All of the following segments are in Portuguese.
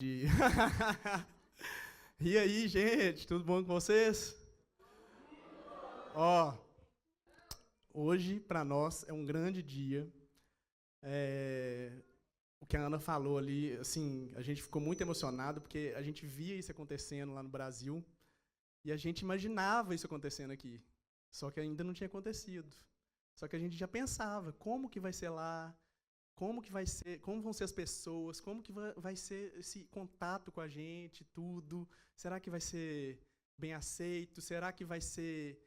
De- E aí, gente, tudo bom com vocês? Ó, hoje para nós é um grande dia. É, O que a Ana falou ali, assim, a gente ficou muito emocionado porque a gente via isso acontecendo lá no Brasil e a gente imaginava isso acontecendo aqui. Só que ainda não tinha acontecido. Só que a gente já pensava, como que vai ser lá? Como que vai ser, como vão ser as pessoas, como que vai ser esse contato com a gente, tudo. Será que vai ser bem aceito? Será que vai ser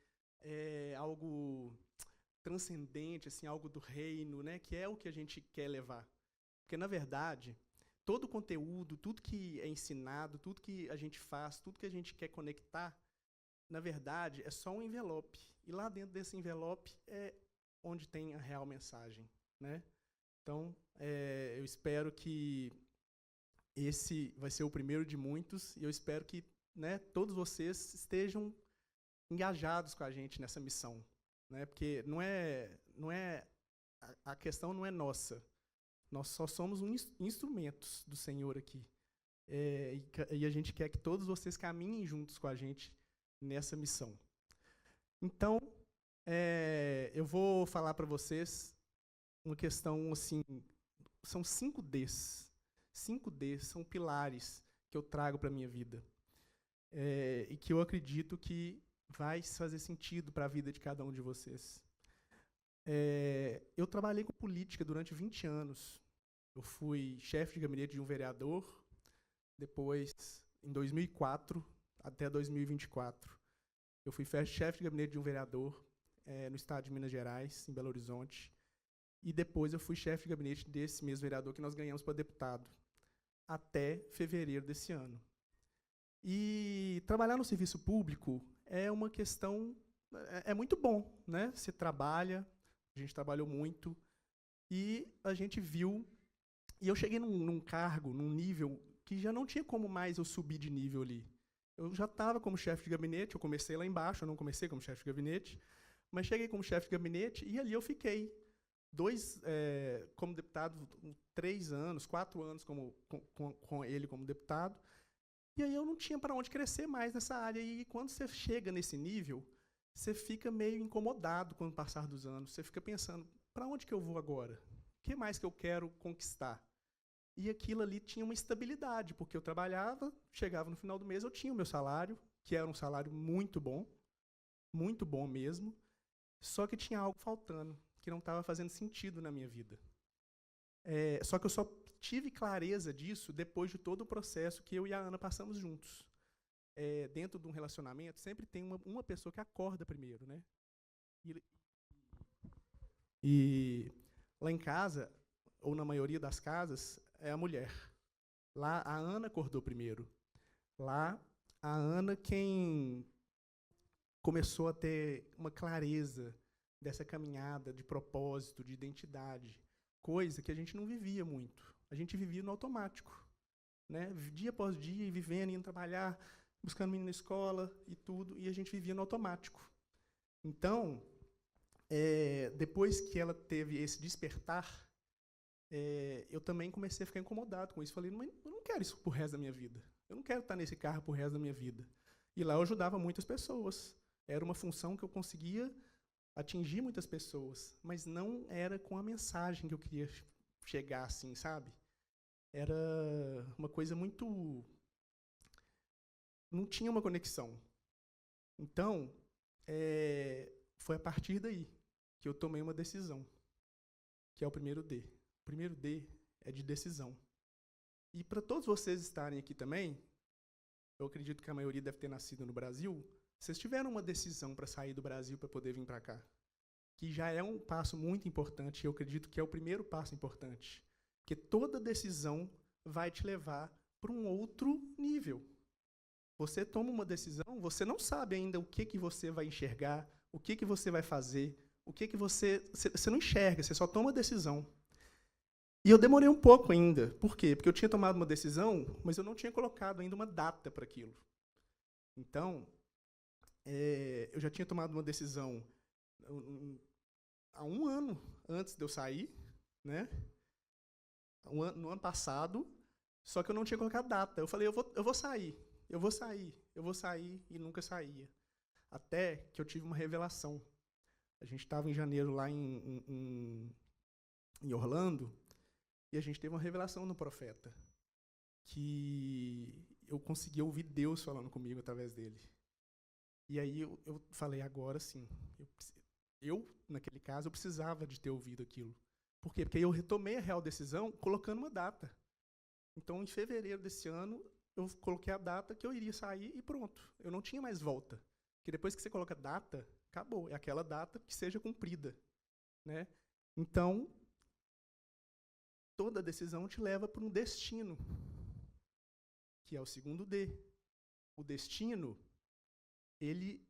algo transcendente, assim, algo do reino, né? Que é o que a gente quer levar. Porque, na verdade, todo o conteúdo, tudo que é ensinado, tudo que a gente faz, tudo que a gente quer conectar, na verdade, é só um envelope. E lá dentro desse envelope é onde tem a real mensagem, né? Então, eu espero que esse vai ser o primeiro de muitos e eu espero que, né, todos vocês estejam engajados com a gente nessa missão, né? Porque não é a questão não é nossa. Nós só somos instrumentos do Senhor aqui. E a gente quer que todos vocês caminhem juntos com a gente nessa missão. Então, eu vou falar para vocês uma questão assim, são 5 Ds. 5 Ds são pilares que eu trago para a minha vida. E que eu acredito que vai fazer sentido para a vida de cada um de vocês. Eu trabalhei com política durante 20 anos. Eu fui chefe de gabinete de um vereador, depois, em 2004 até 2024. Eu fui chefe de gabinete de um vereador no estado de Minas Gerais, em Belo Horizonte. E depois eu fui chefe de gabinete desse mesmo vereador que nós ganhamos para deputado, até fevereiro desse ano. E trabalhar no serviço público é uma questão, é muito bom, né? Você trabalha, a gente trabalhou muito, e a gente viu, e eu cheguei num cargo, num nível, que já não tinha como mais eu subir de nível ali. Eu já estava como chefe de gabinete, eu comecei lá embaixo, eu não comecei como chefe de gabinete, mas cheguei como chefe de gabinete e ali eu fiquei como deputado, 3 anos, 4 anos com ele como deputado. E aí eu não tinha para onde crescer mais nessa área. E quando você chega nesse nível, você fica meio incomodado com o passar dos anos. Você fica pensando, para onde que eu vou agora? O que mais que eu quero conquistar? E aquilo ali tinha uma estabilidade, porque eu trabalhava, chegava no final do mês, eu tinha o meu salário, que era um salário muito bom mesmo, só que tinha algo faltando, que não estava fazendo sentido na minha vida. Só que eu só tive clareza disso depois de todo o processo que eu e a Ana passamos juntos. Dentro de um relacionamento, sempre tem uma pessoa que acorda primeiro, né? E, e lá em casa, ou na maioria das casas, é a mulher. Lá, a Ana acordou primeiro. Lá, a Ana quem começou a ter uma clareza dessa caminhada de propósito, de identidade, coisa que a gente não vivia muito. A gente vivia no automático, né? Dia após dia, vivendo, indo trabalhar, buscando menino na escola e tudo, e a gente vivia no automático. Então, depois que ela teve esse despertar, eu também comecei a ficar incomodado com isso. Falei, mas eu não quero isso pro resto da minha vida. Eu não quero estar nesse carro pro resto da minha vida. E lá eu ajudava muitas pessoas. Era uma função que eu conseguia atingir muitas pessoas, mas não era com a mensagem que eu queria chegar, assim, sabe? Era uma coisa muito... Não tinha uma conexão. Então, foi a partir daí que eu tomei uma decisão, que é o primeiro D. O primeiro D é de decisão. E para todos vocês estarem aqui também, eu acredito que a maioria deve ter nascido no Brasil, vocês tiveram uma decisão para sair do Brasil para poder vir para cá, que já é um passo muito importante, e eu acredito que é o primeiro passo importante, porque toda decisão vai te levar para um outro nível. Você toma uma decisão, você não sabe ainda o que você vai enxergar, o que você vai fazer, o que você não enxerga, você só toma a decisão. E eu demorei um pouco ainda. Por quê? Porque eu tinha tomado uma decisão, mas eu não tinha colocado ainda uma data para aquilo. Então, eu já tinha tomado uma decisão há um ano antes de eu sair, né? No ano passado, Só que eu não tinha colocado data. Eu falei, eu vou sair, e nunca saía. Até que eu tive uma revelação. A gente estava em janeiro lá em Orlando, e a gente teve uma revelação no profeta, que eu consegui ouvir Deus falando comigo através dele. E aí eu falei, agora sim. Naquele caso, eu precisava de ter ouvido aquilo. Por quê? Porque eu retomei a real decisão colocando uma data. Então, em fevereiro desse ano, eu coloquei a data que eu iria sair e pronto. Eu não tinha mais volta. Porque depois que você coloca data, acabou. É aquela data que seja cumprida, né? Então, toda decisão te leva para um destino, que é o segundo D. O destino, ele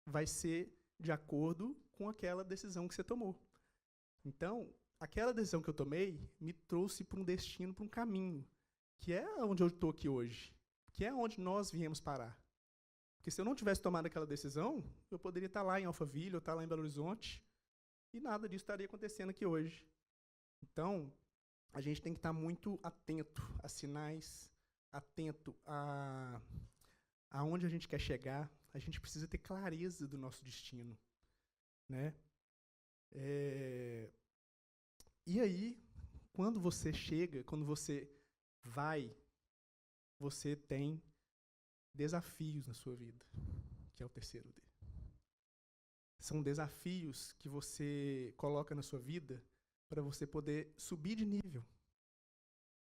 vai ser de acordo com aquela decisão que você tomou. Então, aquela decisão que eu tomei me trouxe para um destino, para um caminho, que é onde eu estou aqui hoje, que é onde nós viemos parar. Porque se eu não tivesse tomado aquela decisão, eu poderia estar lá em Alphaville, ou estar lá em Belo Horizonte, e nada disso estaria acontecendo aqui hoje. Então, a gente tem que estar muito atento a sinais, atento aonde a gente quer chegar. A gente precisa ter clareza do nosso destino, né? E aí, quando você chega, quando você vai, você tem desafios na sua vida, que é o terceiro D. São desafios que você coloca na sua vida para você poder subir de nível.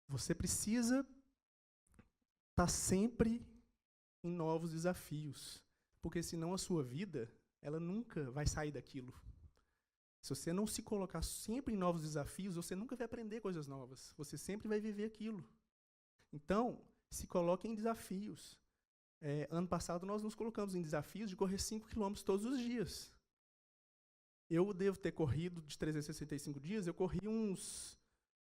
Você precisa estar sempre em novos desafios, porque senão a sua vida, ela nunca vai sair daquilo. Se você não se colocar sempre em novos desafios, você nunca vai aprender coisas novas. Você sempre vai viver aquilo. Então, se coloque em desafios. Ano passado, nós nos colocamos em desafios de correr 5 km todos os dias. Eu devo ter corrido de 365 dias, eu corri uns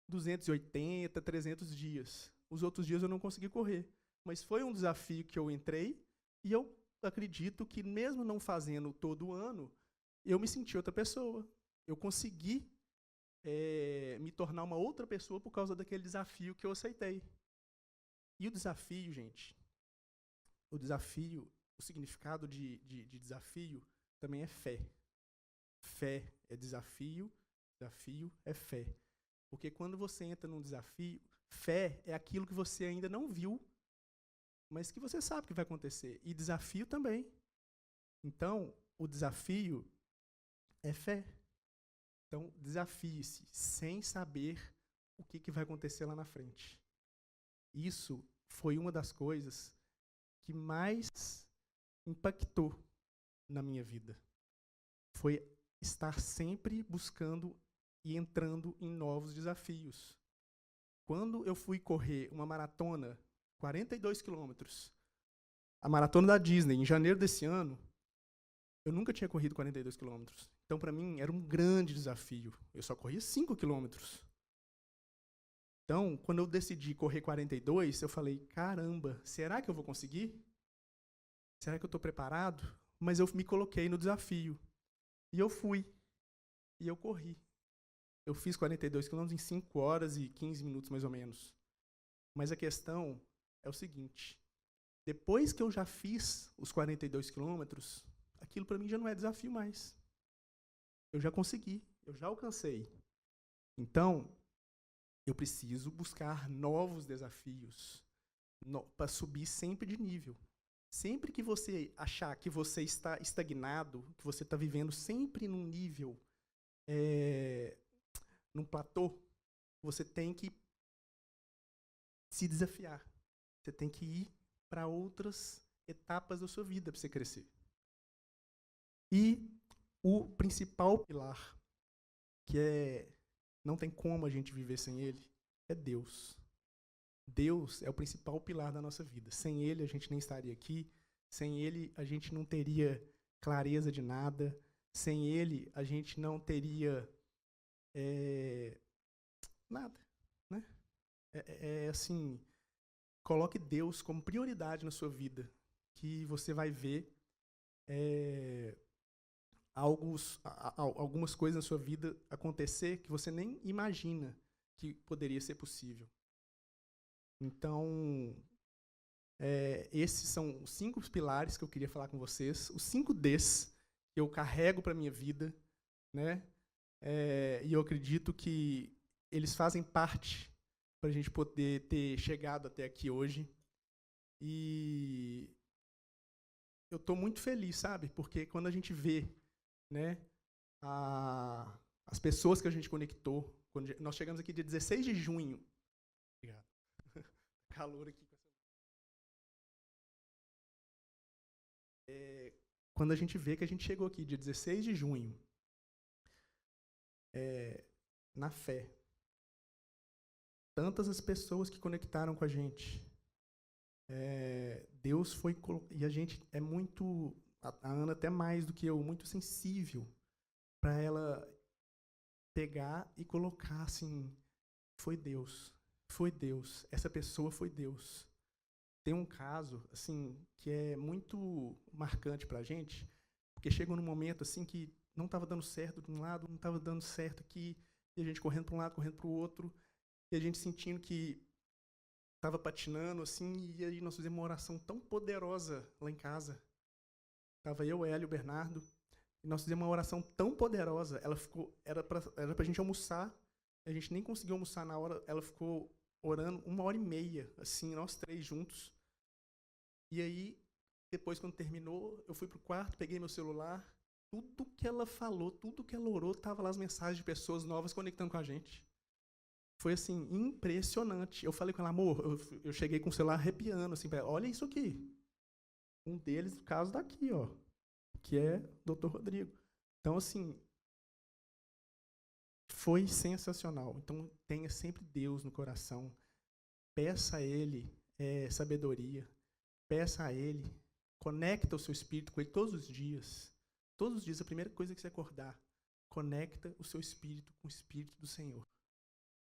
280, 300 dias. Os outros dias eu não consegui correr. Mas foi um desafio que eu entrei, e eu acredito que, mesmo não fazendo todo ano, eu me senti outra pessoa. Eu consegui me tornar uma outra pessoa por causa daquele desafio que eu aceitei. E o desafio, gente, o significado de desafio também é fé. Fé é desafio, desafio é fé. Porque quando você entra num desafio, fé é aquilo que você ainda não viu, mas que você sabe que vai acontecer. E desafio também. Então, o desafio é fé. Então, desafie-se sem saber o que vai acontecer lá na frente. Isso foi uma das coisas que mais impactou na minha vida. Foi estar sempre buscando e entrando em novos desafios. Quando eu fui correr uma maratona, 42 quilômetros, a maratona da Disney, em janeiro desse ano, eu nunca tinha corrido 42 quilômetros. Então, para mim, era um grande desafio. Eu só corria 5 quilômetros. Então, quando eu decidi correr 42, eu falei, caramba, será que eu vou conseguir? Será que eu estou preparado? Mas eu me coloquei no desafio. E eu fui. E eu corri. Eu fiz 42 quilômetros em 5 horas e 15 minutos, mais ou menos. Mas a questão é o seguinte. Depois que eu já fiz os 42 quilômetros, aquilo para mim já não é desafio mais. Eu já consegui, eu já alcancei. Então, eu preciso buscar novos desafios para subir sempre de nível. Sempre que você achar que você está estagnado, que você está vivendo sempre num nível, num platô, você tem que se desafiar. Você tem que ir para outras etapas da sua vida para você crescer. E o principal pilar, que não tem como a gente viver sem ele, é Deus. Deus é o principal pilar da nossa vida. Sem ele, a gente nem estaria aqui. Sem ele, a gente não teria clareza de nada. Sem ele, a gente não teria nada, né? Assim, coloque Deus como prioridade na sua vida, que você vai ver algumas coisas na sua vida acontecer que você nem imagina que poderia ser possível. Então, esses são os 5 pilares que eu queria falar com vocês, os 5 Ds que eu carrego para a minha vida, né? E eu acredito que eles fazem parte para a gente poder ter chegado até aqui hoje. E eu estou muito feliz, sabe? Porque quando a gente vê, né, as pessoas que a gente conectou, nós chegamos aqui dia 16 de junho. Obrigado. Calor aqui. Quando a gente vê que a gente chegou aqui dia 16 de junho, na fé, tantas as pessoas que conectaram com a gente, Deus foi... E a gente é muito... A Ana até mais do que eu, muito sensível para ela pegar e colocar assim, foi Deus, essa pessoa foi Deus. Tem um caso assim que é muito marcante para a gente, porque chegou num momento assim que não estava dando certo de um lado, não estava dando certo aqui, e a gente correndo para um lado, correndo para o outro, e a gente sentindo que estava patinando assim, e aí nós fizemos uma oração tão poderosa lá em casa. Estava eu, Hélio, o Bernardo, e nós fizemos uma oração tão poderosa, era para a gente almoçar, a gente nem conseguiu almoçar na hora, ela ficou orando 1h30, assim, nós 3 juntos. E aí, depois, quando terminou, eu fui pro quarto, peguei meu celular, tudo que ela falou, tudo que ela orou, tava lá as mensagens de pessoas novas conectando com a gente. Foi, assim, impressionante. Eu falei com ela, amor, eu cheguei com o celular arrepiando, assim, pra ela, olha isso aqui. Um deles, no caso, daqui, ó, que é o Dr. Rodrigo. Então, assim, foi sensacional. Então, tenha sempre Deus no coração. Peça a Ele sabedoria. Peça a Ele. Conecta o seu espírito com Ele todos os dias. Todos os dias, a primeira coisa que você acordar, conecta o seu espírito com o Espírito do Senhor.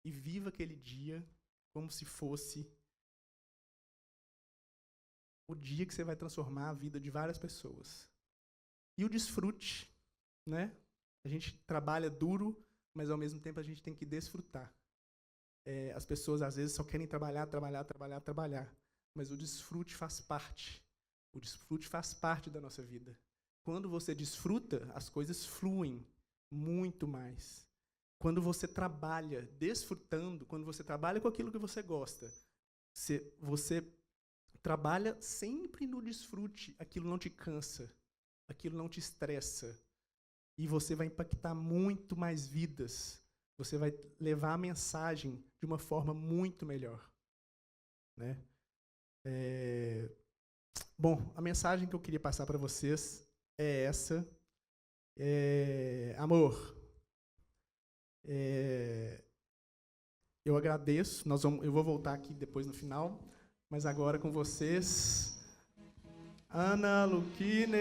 E viva aquele dia como se fosse o dia que você vai transformar a vida de várias pessoas. E o desfrute, né? A gente trabalha duro, mas ao mesmo tempo a gente tem que desfrutar. As pessoas às vezes só querem trabalhar, mas o desfrute faz parte. O desfrute faz parte da nossa vida. Quando você desfruta, as coisas fluem muito mais. Quando você trabalha desfrutando, quando você trabalha com aquilo que você gosta, você trabalha sempre no desfrute, aquilo não te cansa, aquilo não te estressa. E você vai impactar muito mais vidas. Você vai levar a mensagem de uma forma muito melhor. Né? Bom, a mensagem que eu queria passar para vocês é essa. Amor, eu agradeço. Eu vou voltar aqui depois no final, mas agora com vocês, Ana Luquine.